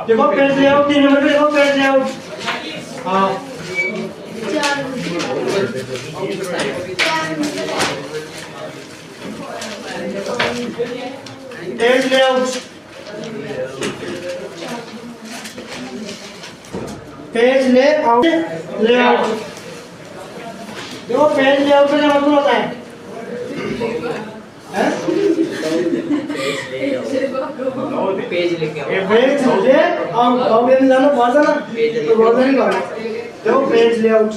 देखो page layout 3 number पे देखो पेज लेआउट। हाँ page layout, page layout, layout देखो पेज लेआउट का मतलब होता है पेज लेके आओ। पेज ले आओ ये जानो बाजा ना तो बाजा नहीं कहा। देखो पेज लेआउट,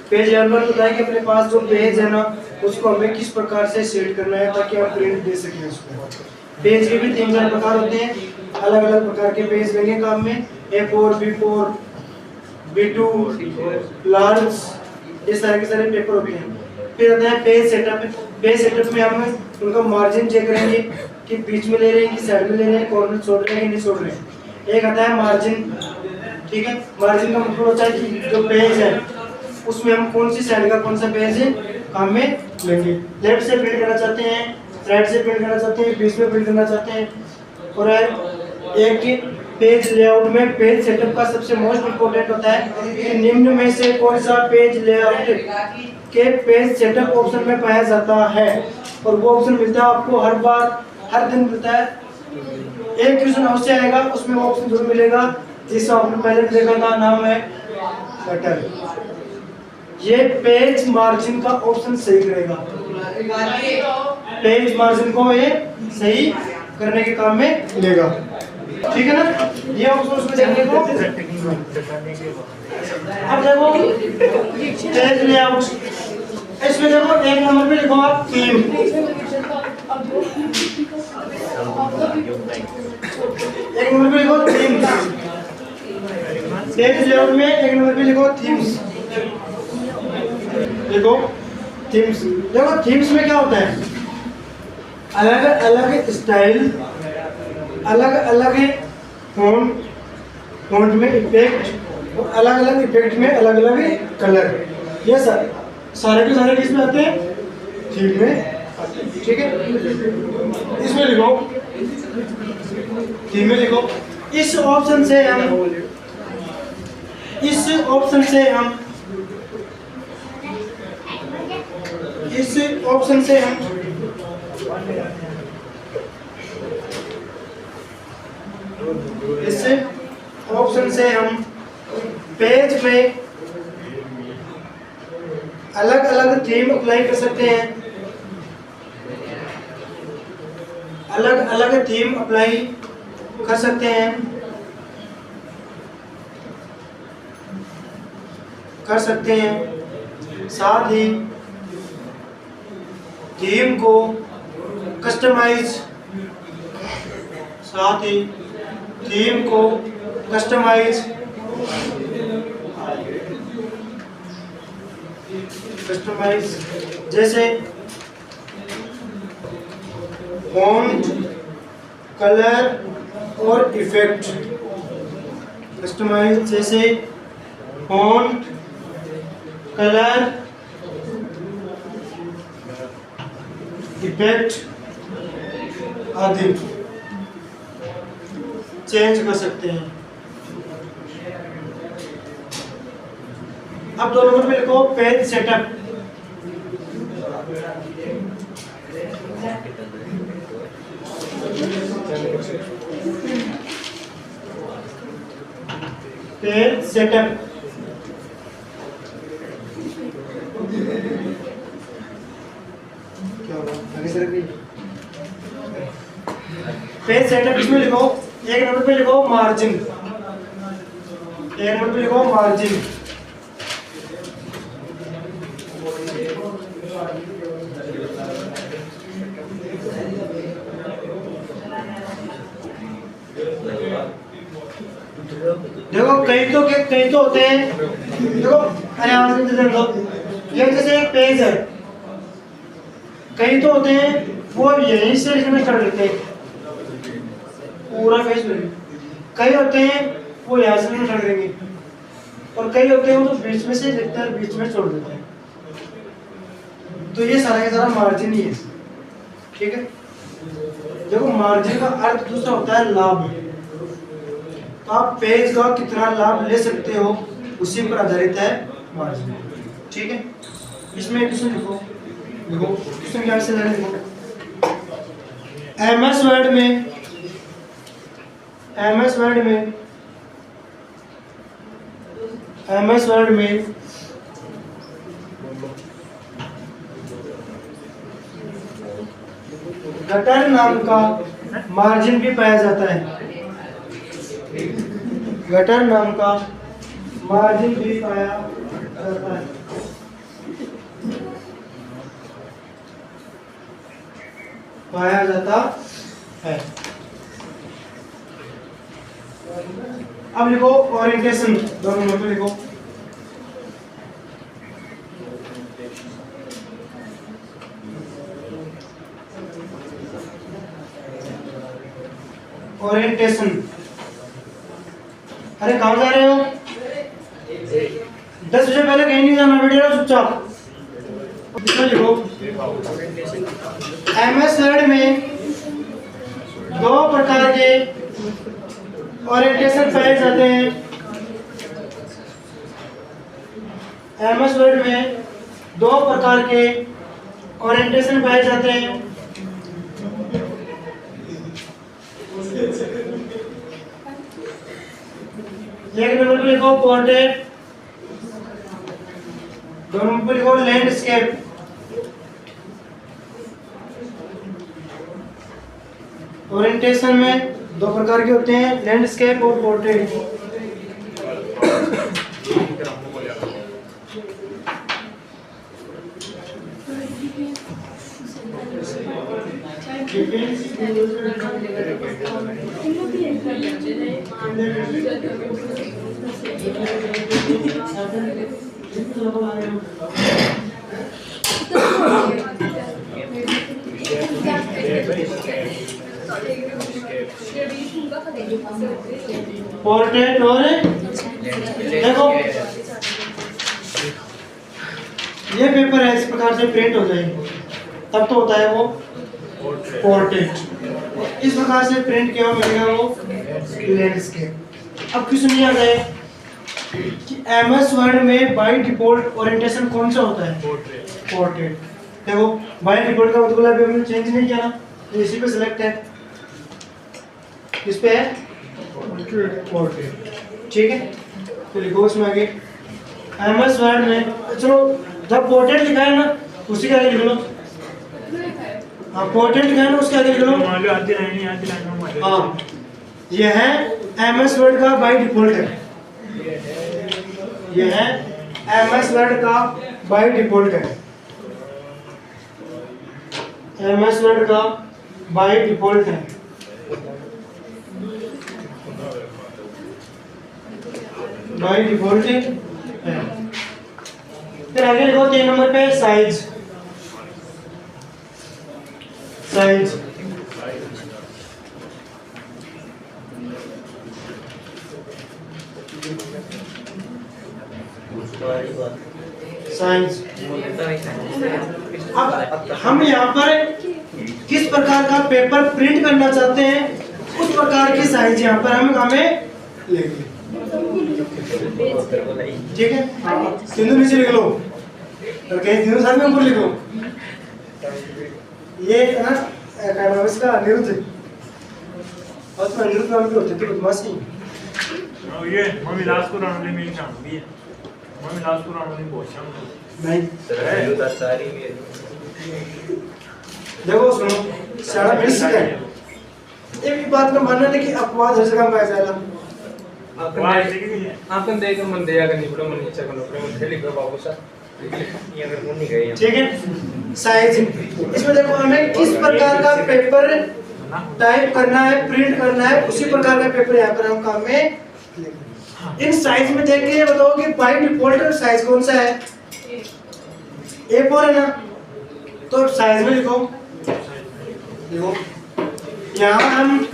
पेज लेआउट मतलब होता है कि अपने पास जो पेज है ना उसको हमें किस प्रकार से सेट करना है ताकि हम प्रिंट दे सकें उसको। पेज के भी 3-4 प्रकार होते हैं, अलग अलग प्रकार के पेज लेंगे काम में। A4, B4, B2, लार्ज, ये सारे के सारे पेपर होते हैं। फिर आता है पेज सेटअप। पेज सेटअप में हम उनका मार्जिन चेक करेंगे कि बीच में ले रहे हैं कि साइड में ले रहे हैं, कॉर्नर छोड़ रहे हैं कि नहीं छोड़ रहे हैं। एक आता है मार्जिन, ठीक है। मार्जिन का मतलब होता है कि जो पेज है उसमें हम कौन सी साइड का कौन सा पेज है काम में लेंगे। लेफ्ट से प्रिंट करना चाहते हैं, राइट से प्रिंट करना चाहते हैं, बीच में प्रिंट करना चाहते हैं। और एक पेज लेआउट में पेज सेटअप का सबसे मोस्ट इम्पोर्टेंट होता है कि निम्न में से कौन सा पेज लेआउट के पेज सेटअप ऑप्शन में पाया जाता है। और वो ऑप्शन मिलता है आपको हर बार, हर दिन मिलता है। एक क्वेश्चन अवश्य आएगा उसमें वो ऑप्शन जरूर मिलेगा जिसका आपने पहले देखा था, नाम है कटर। ये पेज मार्जिन का ऑप्शन सही करेगा, पेज मार्जिन को ये सही करने के काम में लेगा, ठीक है ना। ये ऑप्शन उसमें देखने को। अब देखो पेज लेआउट, इसमें देखो एक नंबर पे लिखो आप थीम। एक नंबर पे लिखो थीम। पेज लेआउट में एक नंबर पे लिखो थीम्स। देखो थीम्स, देखो थीम्स में क्या होता है, अलग अलग स्टाइल, अलग अलग फॉन्ट, फॉन्ट में इफेक्ट और अलग अलग इफेक्ट में अलग अलग कलर, ये सारे के सारे किसमें आते हैं, थीम में आते हैं, ठीक है। इसमें लिखो, थीम में लिखो। इस ऑप्शन से हम इस ऑप्शन से हम पेज में अलग अलग थीम अप्लाई कर सकते हैं, अलग अलग थीम अप्लाई कर सकते हैं, साथ ही थीम को कस्टमाइज, जैसे फॉन्ट, कलर और इफेक्ट। कस्टमाइज जैसे फॉन्ट, कलर, इफेक्ट आदि चेंज कर सकते हैं। अब 2 नंबर पे लिखो पेज सेटअप। पेज सेटअप क्या होगा, आगे से रखिए। पेज सेटअप इसमें लिखो, एक नंबर पे लिखो मार्जिन, एक नंबर पे लिखो मार्जिन। देखो कई तो होते हैं, देखो अरे आवाज दे दो। ये जैसे एक पेज है, कई तो होते हैं वो यहीं से लिखना स्टार्ट करते हैं पूरा पेज में, कई होते हैं वो यहाँ से लिखना स्टार्ट करेंगे, और कई होते हैं वो तो बीच में से लिखते हैं, बीच में छोड़ देते हैं। तो ये सारा का सारा मार्जिन ही है, ठीक है। देखो मार्जिन का अर्थ दूसरा होता है लाभ, तो आप पेज का कितना लाभ ले सकते हो उसी पर आधारित है मार्जिन। ठीक है, इसमें क्वेश्चन लिखो, देखो क्वेश्चन क्या से लिखो। एमएस वर्ड में गटर नाम का मार्जिन भी पाया जाता है। गटर नाम का मार्जिन भी पाया जाता है। अब लिखो ओरिएंटेशन, दोनों नोट में लिखो। ओरिएंटेशन, अरे कहाँ जा रहे हो? 10 बजे पहले कहीं नहीं जाना, बैठे रहो चुपचाप। लिखो एमएस वर्ड में 2 प्रकार के ओरिएंटेशन पाए जाते हैं। एमएस वर्ड में 2 प्रकार के ओरिएंटेशन पाए जाते हैं। एक नंबर पे लिखो पोर्ट्रेट, 2 नंबर पे लिखो लैंडस्केप। ओरिएंटेशन में 2 प्रकार के होते हैं, लैंडस्केप और पोर्ट्रेट। पोर्ट्रेट और देखो ये पेपर है, इस प्रकार से प्रिंट हो जाएगी तब तो होता है वो पोर्ट्रेट। इस प्रकार से प्रिंट किया मिलेगा वो लैंडस्केप। अब क्वेश्चन ये आता है कि एमएस वर्ड में बाय डिफॉल्ट ओरिएंटेशन कौन सा होता है? पोर्ट्रेट। देखो बाय डिफॉल्ट का मतलब अभी हमने चेंज नहीं किया ना, तो इसी पे सिलेक्ट है, इस पे है पोर्ट्रेट। ठीक है, तो लिखो इसमें आगे एमएस वर्ड में, चलो जब पोर्ट्रेट लिखा है ना उसी के आगे लिख लो। हाँ पोर्ट्रेट लिखा है ना उसके आगे लिख लो। हाँ ये है एमएस वर्ड का बाय डिफॉल्ट है, ये है एमएस वर्ड का बाय डिफॉल्ट है, एमएस वर्ड का बाय डिफॉल्ट है। बाय डिफॉल्ट है। फिर आगे लिखो 3 नंबर पे साइज। साइज साइज अब हम यहाँ पर किस प्रकार का पेपर प्रिंट करना चाहते हैं उस प्रकार की साइज यहाँ पर हमें लेंगे। ठीक है, तीनों नीचे लिख लो और कहीं तीनों साथ में ऊपर लिखो। ये ना क्या नाम इसका, अनिरुद्ध, और तो अनिरुद्ध नाम के होते थे बदमाशी। ये मम्मी लास्ट को राउंड में शाम भी है, मम्मी लास्ट को राउंड में बहुत शाम नहीं अनिरुद्ध सारी में देखो सुनो सारा मिल सकता है। एक बात का मानना है कि अपवाद हर जगह पाया जाएगा। आपन देख मन दे अगर नहीं बड़ा मन इच्छा करो मन खेली कर बाबू सा ये अगर मुन नहीं गए। ठीक है, साइज इसमें देखो हमें किस प्रकार का पेपर टाइप करना है, प्रिंट करना है, उसी प्रकार का पेपर यहाँ पर हम काम में इन साइज में देख के ये बताओ कि बाय डिफॉल्ट साइज कौन सा है? A4 है ना, तो साइज में लिखो। देखो यहाँ हम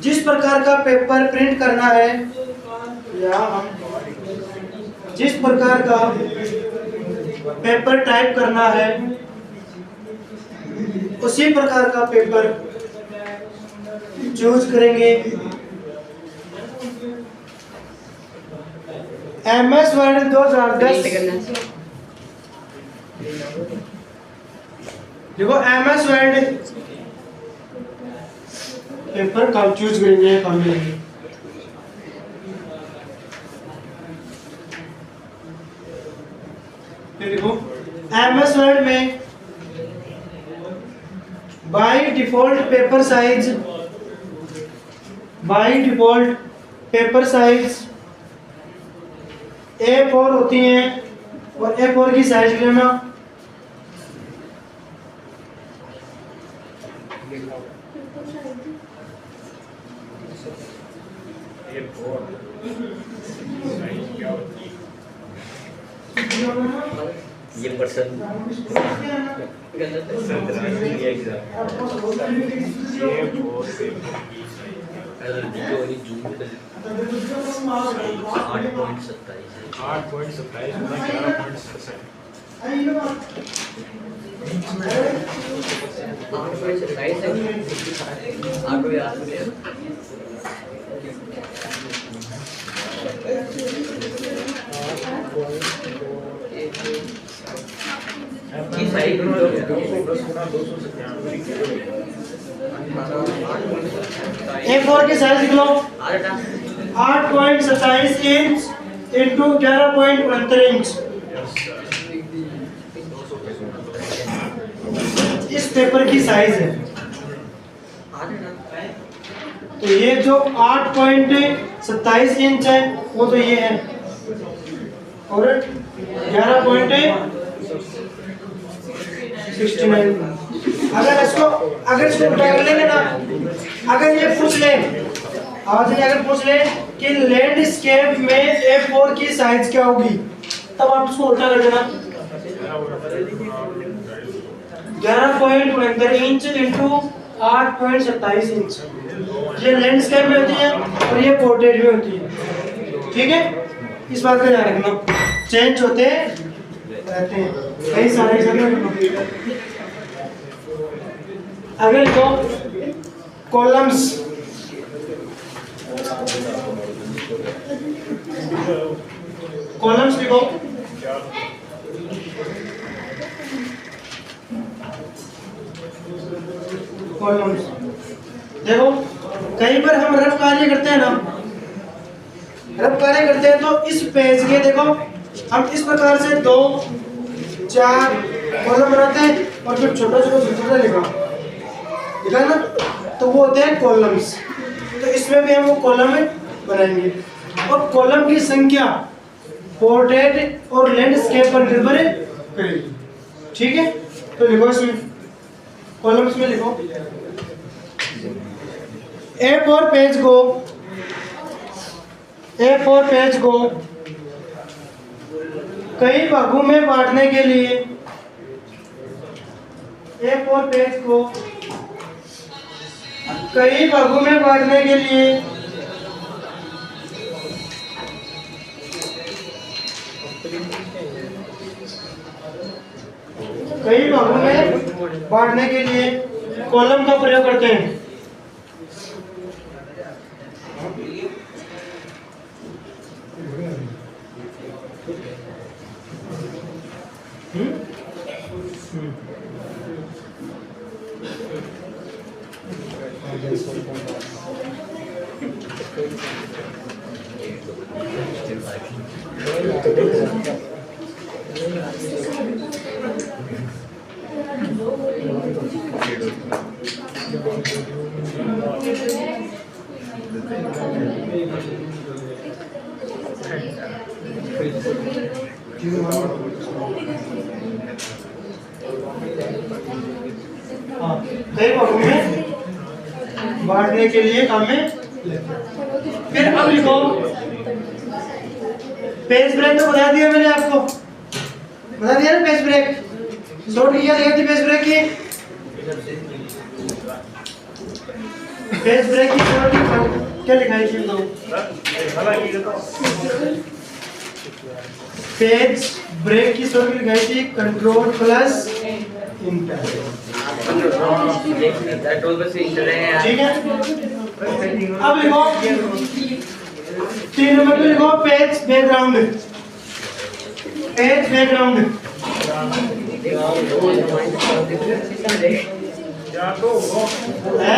जिस प्रकार का पेपर प्रिंट करना है, या हम जिस प्रकार का पेपर टाइप करना है उसी प्रकार का पेपर चूज करेंगे MS वर्ड 2010 देखो MS वर्ड पेपर का चूज करेंगे काम लेंगे। देखो MS वर्ड में by default paper size A4 होती हैं और A4 की साइज लेना ये पर्सन जून 8.27 A4 की साइज लिख लो 8.27 इंच इंटू 11.69 इंच। इस पेपर की साइज है। तो ये जो 8.27 इंच है वो तो ये है और 11.69। अगर इसको उल्टा कर लेंगे ना, अगर ये पूछ ले अगर पूछ ले कि लैंडस्केप में A4 की साइज क्या होगी, तब आप इसको उल्टा कर देना 11.69 इंच इंटू 8.27 इंच। ये लैंडस्केप में होती है और ये पोर्ट्रेट में होती है। ठीक है, इस बात का ध्यान रखना, चेंज होते रहते हैं कई सारे अगर लिखो कॉलम्स लिखो कॉलम्स। देखो कहीं पर हम रफ कार्य करते हैं ना, तो इस पेज के देखो हम इस प्रकार से 2-4 कॉलम बनाते हैं और फिर छोटा लिखा ना, तो वो होते हैं कॉलम्स। तो इसमें भी हम वो कॉलम बनाएंगे और कॉलम की संख्या पोर्ट्रेट और लैंडस्केप पर निर्भर करेगी। ठीक है, तो लिखो इसमें कॉलम्स में लिखो A4 पेज को कई भागों में बांटने के लिए A4 पेज को कई भागों में बांटने के लिए कॉलम का प्रयोग करते हैं। कई भागों में बांटने के लिए काम में। फिर अब लिखो पेज ब्रेक, तो बता दिया मैंने आपको, बता दिया ना पेज ब्रेक। शॉर्ट किया थी पेज ब्रेक की, शॉर्ट क्या लिखा है इसमें? पेज ब्रेक की शॉर्ट लिखाई थी कंट्रोल प्लस इंटर। ठीक है, अब लिखो 3 नंबर पे लिखो पेज बैकग्राउंड। पेज बैकग्राउंड या तो है।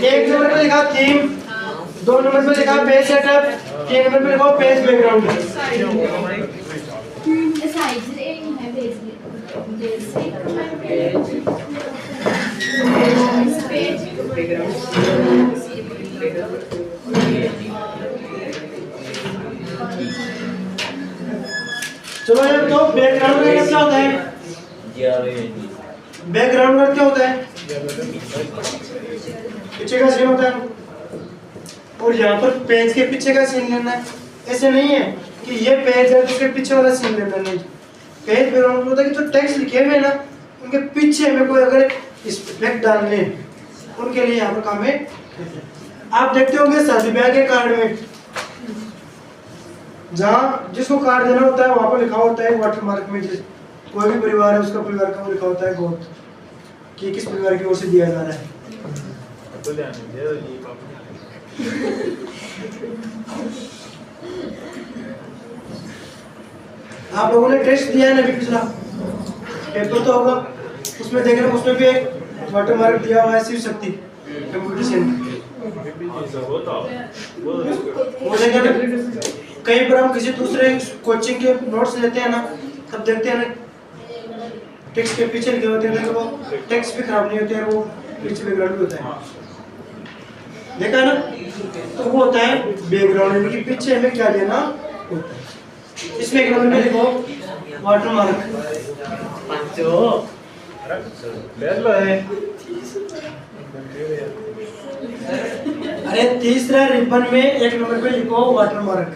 1 नंबर पे लिखा थीम, 2 नंबर पे लिखा पेज सेटअप, 3 नंबर पे लिखो पेज बैकग्राउंड। चलो यार, तो बैकग्राउंड का क्या होता है? बैकग्राउंड का क्या होता है? पीछे का सीन होता है, और यहाँ पर पेज के पीछे का सीन लेना है। ऐसे नहीं है कि ये पेज है तो उसके पीछे वाला सीन लेना, नहीं। पेज बैकग्राउंड होता है कि जो टेक्स्ट लिखे हुए हैं ना, उनके पीछे में कोई अगर इफेक्ट डालने हैं, उनके लिए यहाँ पर काम है। आप देखते होंगे शादी ब्याह के कार्ड में, जहाँ जिसको कार्ड देना होता है वहाँ पर लिखा होता है वाटर मार्क में, कोई भी परिवार है उसका परिवार का वो लिखा होता है गोत्र, कि किस परिवार की ओर से दिया जा रहा है। तो ध्यान दे ये पापा। आप लोगों ने टेस्ट दिया है ना, अभी पिछला पेपर तो होगा, उसमें देख रहे हो उसमें भी एक वाटर मार्क दिया हुआ है, शिव शक्ति कंप्यूटर सेंटर। वो देखा ना, कई बार हम किसी दूसरे कोचिंग के नोट्स लेते हैं ना, तब देखते हैं ना टेक्स्ट के पीछे लिखे होते हैं, तो वो टेक्स्ट भी खराब नहीं होते हैं, वो पीछे बैकग्राउंड भी होता है। देखा ना, तो वो होता है बैकग्राउंड के पीछे हमें क्या लेना होता है। इसमें एक नंबर में लिखो वाटर मार्क। अरे तीसरा रिबन में 1 नंबर पे लिखो वाटर मार्क।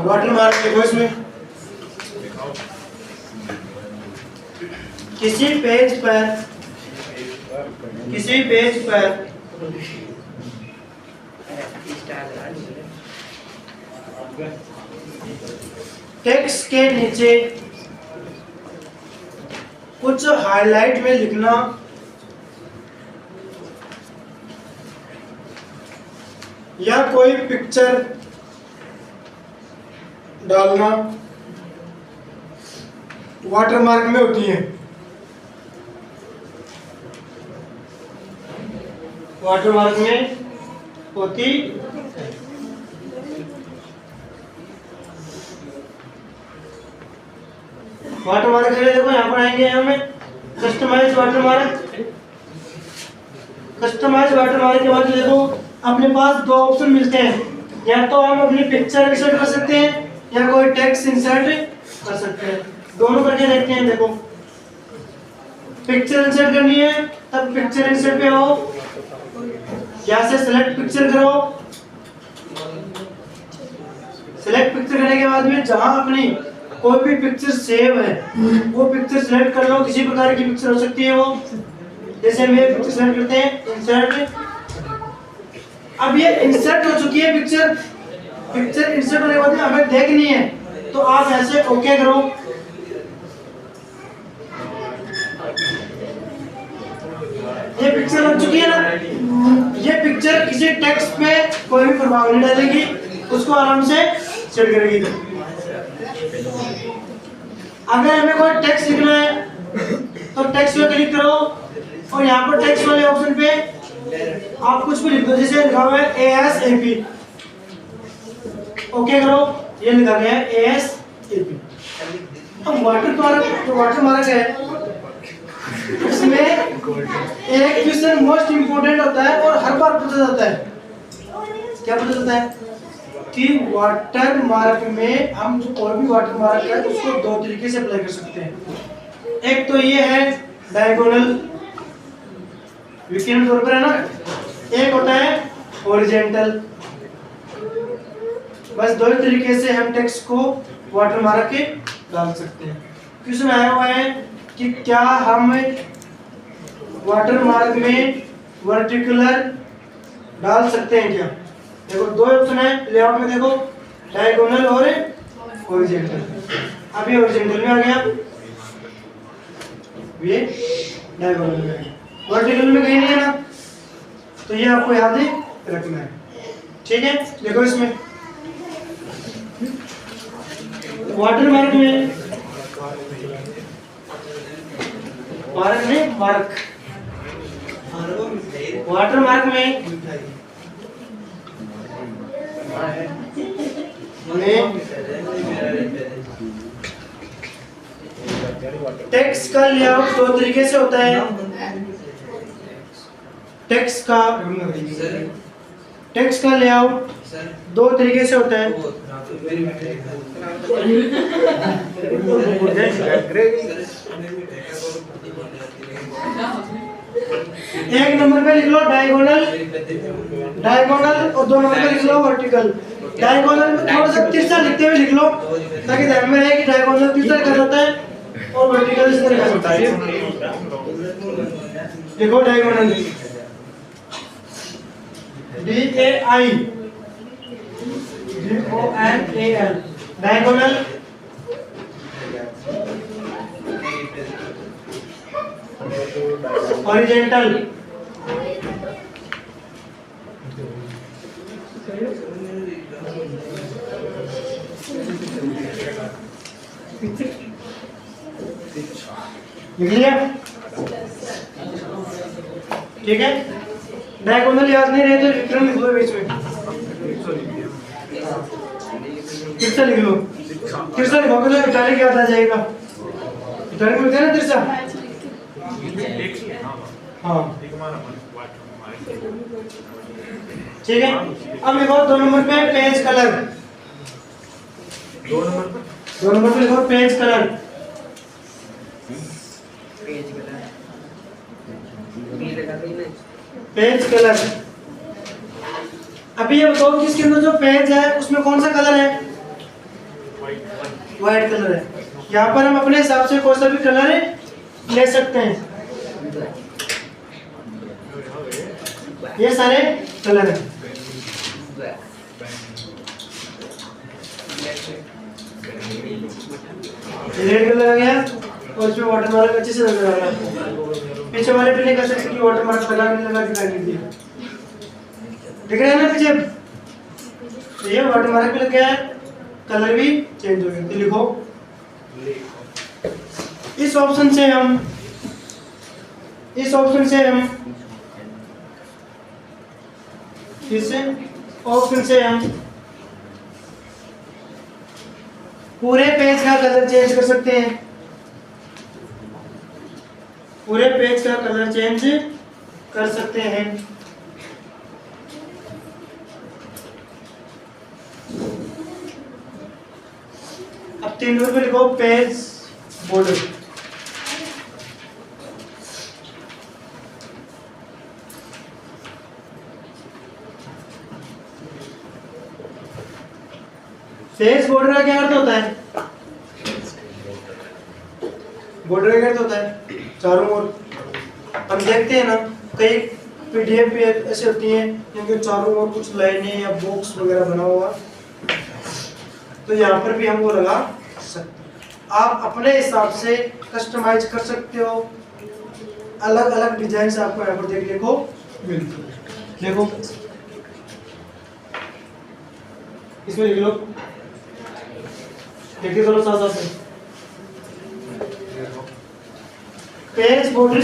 वाटर मार्क लिखो इसमें। किसी पेज पर टेक्स्ट के नीचे कुछ हाईलाइट में लिखना या कोई पिक्चर डालना वाटरमार्क में होती है। वाटरमार्क में होती वाटरमार्क के लिए देखो यहाँ पर आएंगे हमें कस्टमाइज वाटरमार्क। कस्टमाइज वाटरमार्क के बाद देखो अपने पास 2 ऑप्शन मिलते हैं, या तो हम अपनी पिक्चर इंसर्ट कर सकते हैं या कोई टेक्स्ट इंसर्ट कर सकते हैं। दोनों करके देखते हैं। देखो पिक्चर इंसर्ट करनी है तब पिक्चर इंसर्ट पे आओ, यहाँ से सेलेक्ट पिक्चर करो। सेलेक्ट पिक्चर करने के बाद में जहां अपनी कोई भी पिक्चर सेव है वो पिक्चर सेलेक्ट कर लो। किसी प्रकार की पिक्चर हो सकती है वो, जैसे हम ये पिक्चर सेलेक्ट करते हैं इंसर्ट। अब ये इंसर्ट हो चुकी है पिक्चर। पिक्चर इंसर्ट होने के बाद हमें देखनी है तो आप ऐसे ओके करो। ये पिक्चर लग चुकी है ना, ये पिक्चर किसी टेक्स्ट पे कोई भी प्रभाव नहीं डालेगी, उसको आराम से सेट करेगी। अगर हमें कोई टेक्स्ट लिखना है तो टेक्स्ट पे क्लिक करो और यहाँ पर टेक्स्ट वाले ऑप्शन पे आप कुछ भी लिख दो। जैसे लिखा हुआ है ASAP, ओके करो। ये लिखा गया है ASAP। अब वाटर मार्क है, इसमें एक क्वेश्चन मोस्ट इंपोर्टेंट होता है और हर बार पूछा जाता है। क्या पूछा जाता है कि वाटर मार्क में हम जो कोई भी वाटर मार्क है उसको 2 तरीके से अप्लाई कर सकते हैं। एक तो ये है डायगोनल, विकिरण तौर पर है ना। एक होता है हॉरिजॉन्टल। बस 2 तरीके से हम टेक्स्ट को वाटर मार्क के डाल सकते हैं। क्वेश्चन आया हुआ है कि क्या हम वाटर मार्क में वर्टिकुलर डाल सकते हैं क्या। देखो दो ऑप्शन है लेआउट में, देखो डायगोनल और हॉरिजॉन्टल। अब ये हॉरिजॉन्टल में आ गया, ये डायगोनल में आ गया, वर्टिकल में कहीं नहीं है ना, तो ये आपको याद ही रखना है। ठीक है, देखो इसमें वाटर मार्क में, मार्क में मार्क, वाटर मार्क में टेक्स्ट का लेआउट दो तरीके से होता है। टेक्स्ट का लेआउट दो तरीके से होता है। एक नंबर पे लिख लो डायगोनल, डायगोनल, और दो नंबर पे लिख लो वर्टिकल। डायगोनल में थोड़ा सा तिरछा लिखते हुए लिख लो ताकि ध्यान में रहे कि डायगोनल किस तरह का होता है और वर्टिकल इस तरह का होता है। देखो diagonal DAI DONAL, diagonal horizontal लिख लिया। ठीक है, डायगोनल याद नहीं रहे तो विक्रम लिख लो बीच में, तिरछा लिख लो। तिरछा लिखोगे तो इटालिक याद आ जाएगा, इटालिक में होता है ना तिरछा। हाँ ठीक है, अब लिखो दो नंबर पे पेज कलर, दो नंबर पे लिखो पेज कलर। पेज कलर, अभी ये बताओ कि इसके अंदर जो पेज है उसमें कौन सा कलर है, व्हाइट कलर है। यहाँ पर हम अपने हिसाब से कोई सा भी कलर ले सकते हैं, ये सारे कलर हैं। रेड कलर आ गया और इसमें वाटर मार्क अच्छे से नजर आ रहा है। पीछे वाले पे नहीं कर सकते कि वाटर मार्क लगा नहीं लगा दिखाई नहीं दिया, दिख रहा है ना पीछे, तो ये वाटर मार्क भी लग गया है, कलर भी चेंज हो गया। तो लिखो इस ऑप्शन से हम इस ऑप्शन से हम पूरे पेज का कलर चेंज कर सकते हैं, पूरे पेज का कलर चेंज कर सकते हैं। अब 3 नंबर पे लिखो पेज बॉर्डर। पेज बॉर्डर का क्या अर्थ होता है, बॉर्डर का क्या अर्थ होता है, चारों ओर। हम देखते हैं ना कई पीडीएफ पे ऐसे होती हैं जिनके चारों ओर कुछ लाइनें या बॉक्स वगैरह बना हुआ, तो यहाँ पर भी हम वो लगा सकते हैं। आप अपने हिसाब से कस्टमाइज कर सकते हो, अलग अलग डिजाइन से आपको यहाँ पर देखने को मिलती है। देखो इसमें लिख लो, देखिए चलो साथ साथ से। पेज बॉर्डर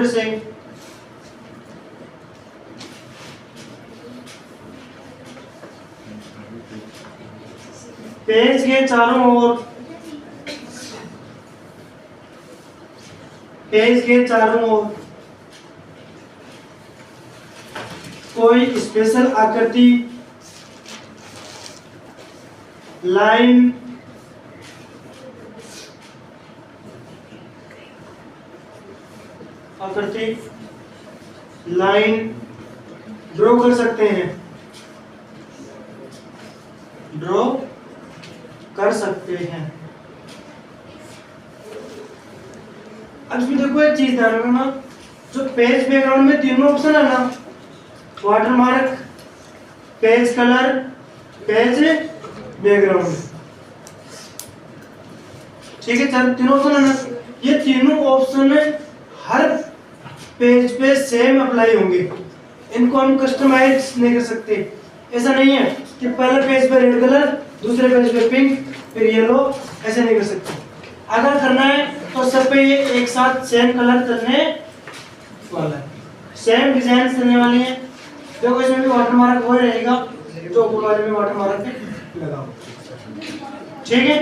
से पेज के चारों ओर कोई स्पेशल आकृति, लाइन, ड्रॉ कर सकते हैं, ड्रॉ अब इसमें देखो एक चीज ध्यान रखना, जो पेज बैकग्राउंड में तीनों ऑप्शन है ना, watermark, page colour, page background, ठीक है, चार तीनों ऑप्शन है ना, ये तीनों ऑप्शन हर पेज पे सेम अप्लाई होंगे, इनको हम कस्टमाइज नहीं कर सकते। ऐसा नहीं है कि पहले पेज पे रेड कलर, दूसरे पेज पे पिंक, फिर येलो, ऐसे नहीं कर सकते। अगर करना है तो सब पे ये एक साथ सेम कलर चलने वाला है, सेम डिजाइन चलने वाली है। देखो इसमें भी वाटरमार्क वो रहेगा जो ऊपर वाले में वाटरमार्क लगाओ, ठीक है।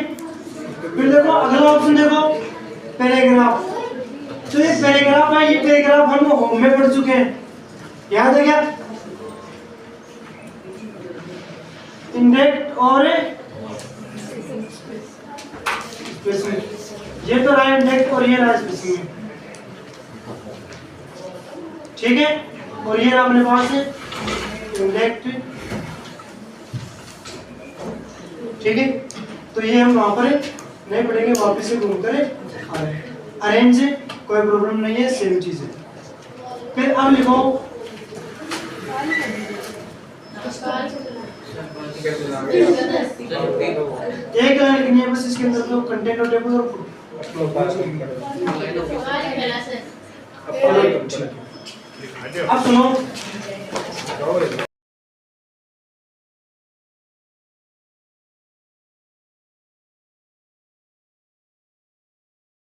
फिर देखो अगला ऑप्शन, देखो पैराग्राफ। तो ये पैराग्राफ है, ये पैराग्राफ हम होम में पढ़ चुके हैं, याद है क्या? इंडेक्स और स्पेसिंग, ये तो रहा इंडेक्स और ये रहा स्पेसिंग में, ठीक है। और ये रहा अपने पास इंडेक्स, ठीक है। तो ये हम वहां पर नहीं पढ़ेंगे, वापस से घूम कर अरेंज, कोई प्रॉब्लम नहीं है, सेम चीज है। फिर अब लिखो एक लाइन लिखनी है बस, इसके अंदर तो कंटेंट और टेबल और अब सुनो